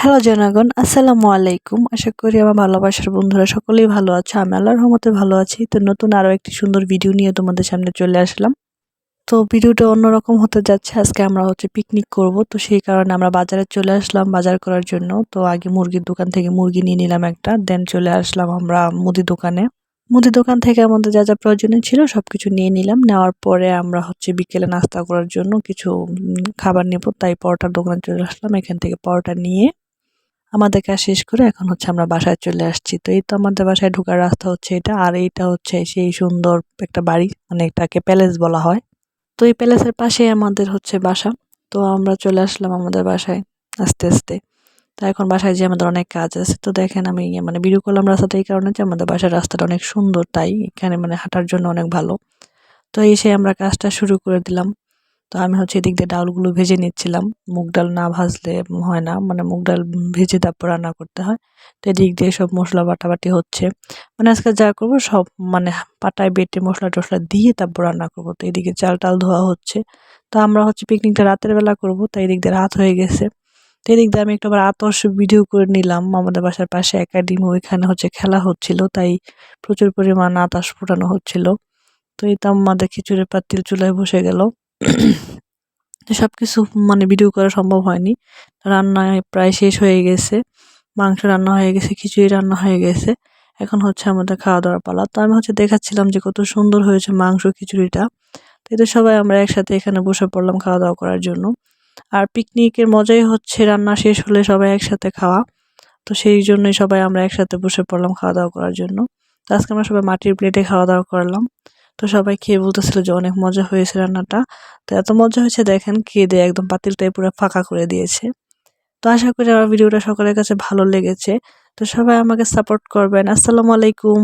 Hello জনগণ, আসসালামু আলাইকুম। আশা করি আমার ভালোবাসার বন্ধুরা সকলেই ভালো আছে। আমি আল্লাহর রহমতে ভালো আছি। তো নতুন আরো একটি সুন্দর ভিডিও নিয়ে তোমাদের সামনে চলে আসলাম। তো ভিডিওটা অন্যরকম হতে যাচ্ছে। আজকে আমরা পিকনিক করব। তো সেই কারণে আমরা বাজারে চলে আসলাম বাজার করার জন্য। তো আগে মুরগির দোকান থেকে মুরগি নিয়ে নিলাম একটা, দেন চলে আসলাম আমরা মুদি দোকানে। মুদি দোকান থেকে আমাদের যা যা প্রয়োজনীয় ছিল সবকিছু নিয়ে নিলাম। নেওয়ার পরে আমরা বিকেলে নাস্তা করার জন্য কিছু খাবার নেব, তাই পরোটার দোকানে চলে আসলাম। এখান থেকে পরোটা নিয়ে আমাদের কাজ শেষ করে এখন আমরা বাসায় চলে আসছি। তো এই তো আমাদের বাসায় ঢোকার রাস্তা এটা, আর এইটা সেই সুন্দর একটা বাড়ি, মানে এটাকে প্যালেস বলা হয়। তো এই প্যালেসের পাশেই আমাদের বাসা। তো আমরা চলে আসলাম আমাদের বাসায় আস্তে আস্তে। তো এখন বাসায় যে আমাদের অনেক কাজ আছে। তো দেখেন আমি মানে ভিডিও করলাম রাস্তাটা এই কারণে যে আমাদের বাসার রাস্তাটা অনেক সুন্দর, তাই এখানে মানে হাঁটার জন্য অনেক ভালো। তো এসে আমরা কাজটা শুরু করে দিলাম। তো আমি এদিক দিয়ে ডালগুলো ভেজে নিচ্ছিলাম। মুগ ডাল না ভাজলে হয় না, মানে মুগ ডাল ভেজে তারপর রান্না করতে হয়। তো এদিক দিয়ে সব মশলা বাটাবাটি হচ্ছে। মানে আজকে যা করবো সব মানে পাটায় বেটে মশলা টশলা দিয়ে তারপর রান্না করবো। তো এদিকে চাল টাল ধোয়া হচ্ছে। তো আমরা পিকনিকটা রাতের বেলা করবো, তাই এদিক দিয়ে রাত হয়ে গেছে। তো এদিক দিয়ে আমি একটু আবার আতশ ভিডিও করে নিলাম। আমাদের বাসার পাশে একাডেমি, ওইখানে খেলা হচ্ছিল, তাই প্রচুর পরিমাণ আতশ ফোটানো হচ্ছিল। তো এই তো আমাদের খিচুড়ির পাতিল চুলায় বসে গেল। সবকিছু মানে ভিডিও করা সম্ভব হয়নি। রান্না প্রায় শেষ হয়ে গেছে। মাংস রান্না হয়ে গেছে, খিচুড়ি রান্না হয়ে গেছে। এখন আমাদের খাওয়া দাওয়ার পালা। তো আমি দেখাচ্ছিলাম যে কত সুন্দর হয়েছে মাংস খিচুড়িটা। তো এই তো সবাই আমরা একসাথে এখানে বসে পড়লাম খাওয়া দাওয়া করার জন্য। আর পিকনিকের মজাই রান্না শেষ হলে সবাই একসাথে খাওয়া। তো সেই জন্যই সবাই আমরা একসাথে বসে পড়লাম খাওয়া দাওয়া করার জন্য। তো আজকে আমরা সবাই মাটির প্লেটে খাওয়া দাওয়া করলাম। তো সবাই খেয়ে বলতেছিল যে অনেক মজা হয়েছে রান্নাটা। তো এত মজা হয়েছে দেখেন, খেয়ে দিয়ে একদম পাতিলটাই পুরো ফাঁকা করে দিয়েছে। তো আশা করি আমার ভিডিওটা সকলের কাছে ভালো লেগেছে। তো সবাই আমাকে সাপোর্ট করবেন। আসসালামু আলাইকুম।